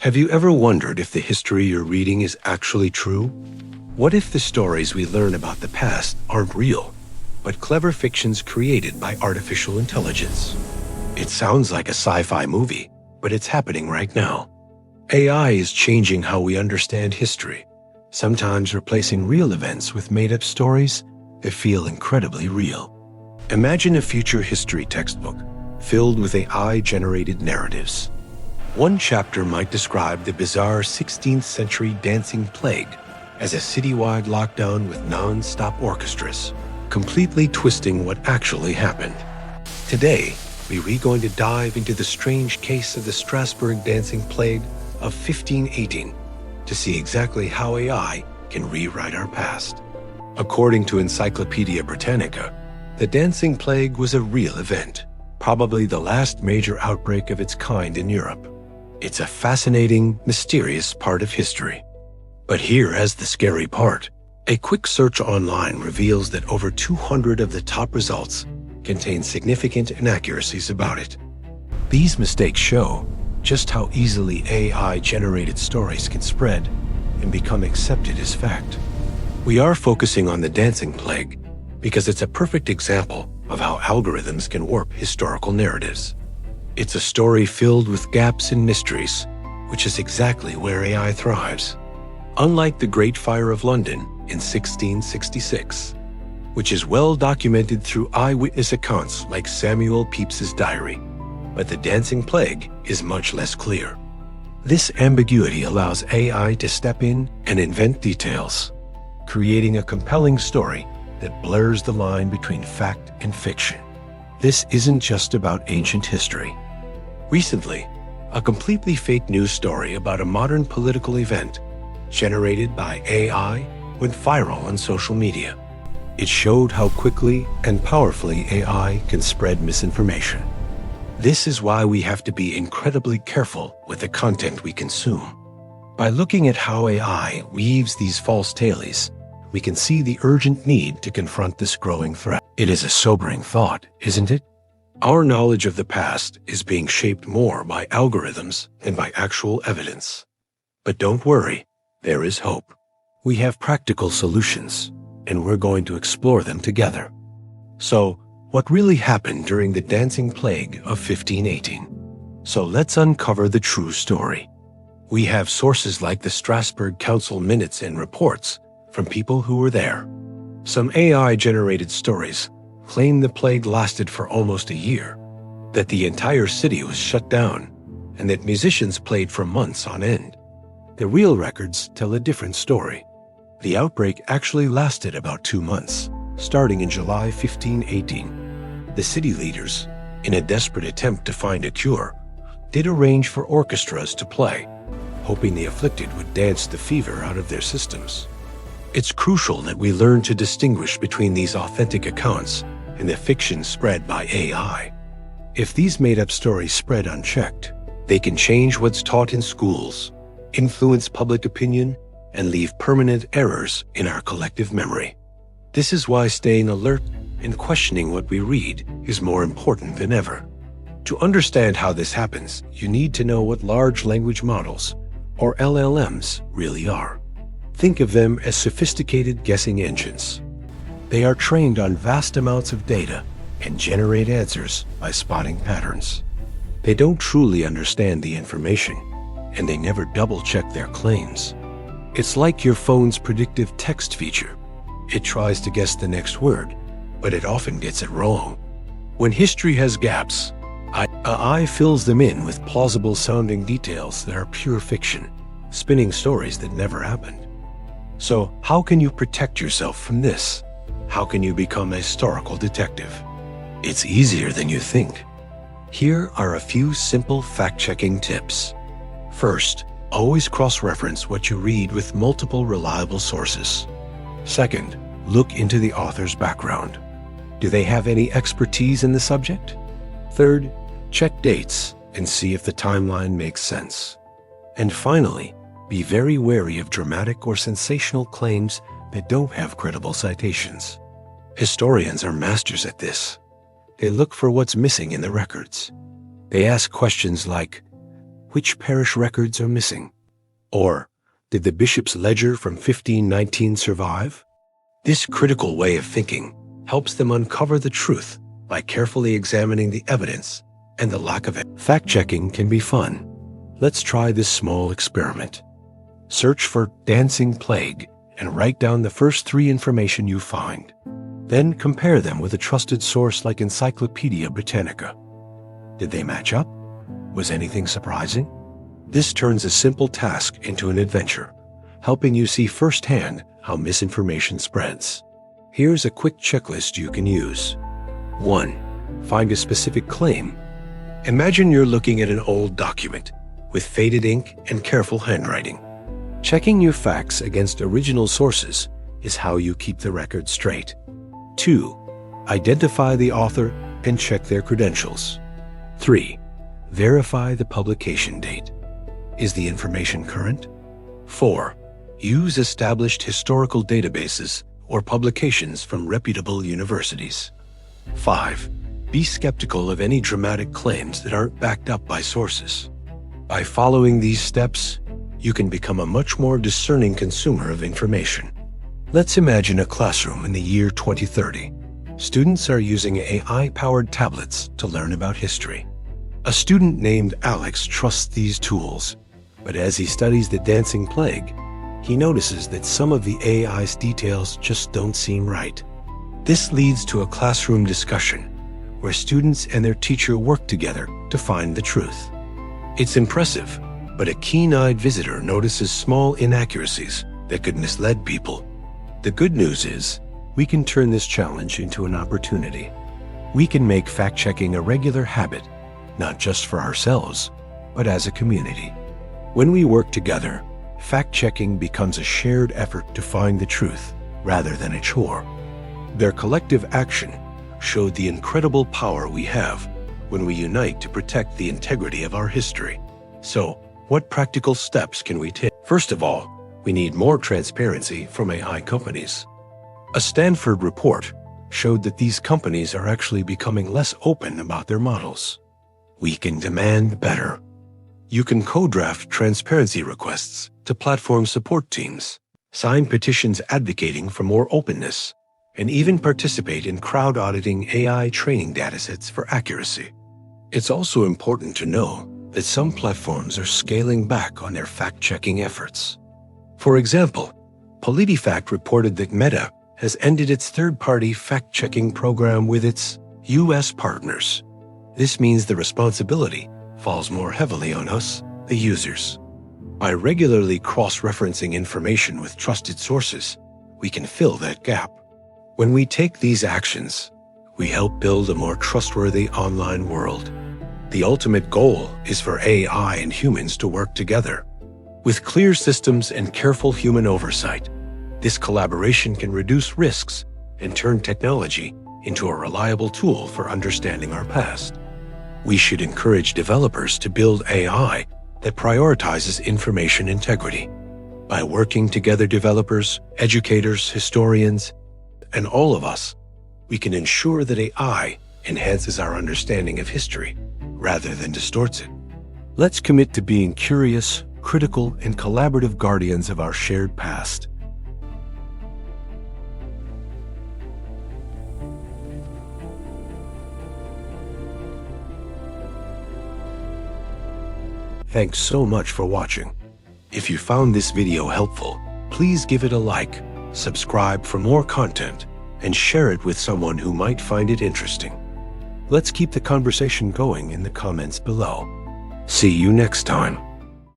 Have you ever wondered if the history you're reading is actually true? What if the stories we learn about the past aren't real, but clever fictions created by artificial intelligence? It sounds like a sci-fi movie, but it's happening right now. AI is changing how we understand history, sometimes replacing real events with made-up stories that feel incredibly real. Imagine a future history textbook filled with AI-generated narratives. One chapter might describe the bizarre 16th century dancing plague as a citywide lockdown with non-stop orchestras, completely twisting what actually happened. Today, we're going to dive into the strange case of the Strasbourg Dancing Plague of 1518 to see exactly how AI can rewrite our past. According to Encyclopedia Britannica, the Dancing Plague was a real event, probably the last major outbreak of its kind in Europe. It's a fascinating, mysterious part of history. But here is the scary part. A quick search online reveals that over 200 of the top results contain significant inaccuracies about it. These mistakes show just how easily AI-generated stories can spread and become accepted as fact. We are focusing on the Dancing Plague because it's a perfect example of how algorithms can warp historical narratives. It's a story filled with gaps and mysteries, which is exactly where AI thrives. Unlike the Great Fire of London in 1666, which is well documented through eyewitness accounts like Samuel Pepys's diary, but the Dancing Plague is much less clear. This ambiguity allows AI to step in and invent details, creating a compelling story that blurs the line between fact and fiction. This isn't just about ancient history. Recently, a completely fake news story about a modern political event generated by AI went viral on social media. It showed how quickly and powerfully AI can spread misinformation. This is why we have to be incredibly careful with the content we consume. By looking at how AI weaves these false tales, we can see the urgent need to confront this growing threat. It is a sobering thought, isn't it? Our knowledge of the past is being shaped more by algorithms than by actual evidence. But don't worry, there is hope. We have practical solutions, and we're going to explore them together. So, what really happened during the Dancing Plague of 1518? So let's uncover the true story. We have sources like the Strasbourg Council minutes and reports from people who were there. Some AI-generated stories claim the plague lasted for almost a year, that the entire city was shut down, and that musicians played for months on end. The real records tell a different story. The outbreak actually lasted about 2 months, starting in July 1518. The city leaders, in a desperate attempt to find a cure, did arrange for orchestras to play, hoping the afflicted would dance the fever out of their systems. It's crucial that we learn to distinguish between these authentic accounts and the fiction spread by AI. If these made-up stories spread unchecked, they can change what's taught in schools, influence public opinion, and leave permanent errors in our collective memory. This is why staying alert and questioning what we read is more important than ever. To understand how this happens, you need to know what large language models, or LLMs, really are. Think of them as sophisticated guessing engines. They are trained on vast amounts of data and generate answers by spotting patterns. They don't truly understand the information, and they never double-check their claims. It's like your phone's predictive text feature. It tries to guess the next word, but it often gets it wrong. When history has gaps, AI fills them in with plausible-sounding details that are pure fiction, spinning stories that never happened. So, how can you protect yourself from this? How can you become a historical detective? It's easier than you think. Here are a few simple fact-checking tips. First, always cross-reference what you read with multiple reliable sources. Second, look into the author's background. Do they have any expertise in the subject? Third, check dates and see if the timeline makes sense. And finally, be very wary of dramatic or sensational claims that don't have credible citations. Historians are masters at this. They look for what's missing in the records. They ask questions like, which parish records are missing? Or, did the bishop's ledger from 1519 survive? This critical way of thinking helps them uncover the truth by carefully examining the evidence and the lack of it. Fact-checking can be fun. Let's try this small experiment. Search for Dancing Plague and write down the first 3 information you find. Then compare them with a trusted source like Encyclopedia Britannica. Did they match up? Was anything surprising? This turns a simple task into an adventure, helping you see firsthand how misinformation spreads. Here's a quick checklist you can use. 1. Find a specific claim. Imagine you're looking at an old document with faded ink and careful handwriting. Checking your facts against original sources is how you keep the record straight. 2. Identify the author and check their credentials. 3. Verify the publication date. Is the information current? 4. Use established historical databases or publications from reputable universities. 5. Be skeptical of any dramatic claims that aren't backed up by sources. By following these steps, you can become a much more discerning consumer of information. Let's imagine a classroom in the year 2030. Students are using AI-powered tablets to learn about history. A student named Alex trusts these tools, but as he studies the Dancing Plague, he notices that some of the AI's details just don't seem right. This leads to a classroom discussion where students and their teacher work together to find the truth. It's impressive, but a keen-eyed visitor notices small inaccuracies that could mislead people. The good news is, we can turn this challenge into an opportunity. We can make fact-checking a regular habit, not just for ourselves, but as a community. When we work together, fact-checking becomes a shared effort to find the truth rather than a chore. Their collective action showed the incredible power we have when we unite to protect the integrity of our history. So, what practical steps can we take? First of all, we need more transparency from AI companies. A Stanford report showed that these companies are actually becoming less open about their models. We can demand better. You can co-draft transparency requests to platform support teams, sign petitions advocating for more openness, and even participate in crowd auditing AI training datasets for accuracy. It's also important to know that some platforms are scaling back on their fact-checking efforts. For example, PolitiFact reported that Meta has ended its third-party fact-checking program with its U.S. partners. This means the responsibility falls more heavily on us, the users. By regularly cross-referencing information with trusted sources, we can fill that gap. When we take these actions, we help build a more trustworthy online world. The ultimate goal is for AI and humans to work together. With clear systems and careful human oversight, this collaboration can reduce risks and turn technology into a reliable tool for understanding our past. We should encourage developers to build AI that prioritizes information integrity. By working together, developers, educators, historians, and all of us, we can ensure that AI enhances our understanding of history rather than distorts it. Let's commit to being curious, critical, and collaborative guardians of our shared past. Thanks so much for watching. If you found this video helpful, please give it a like, subscribe for more content, and share it with someone who might find it interesting. Let's keep the conversation going in the comments below. See you next time.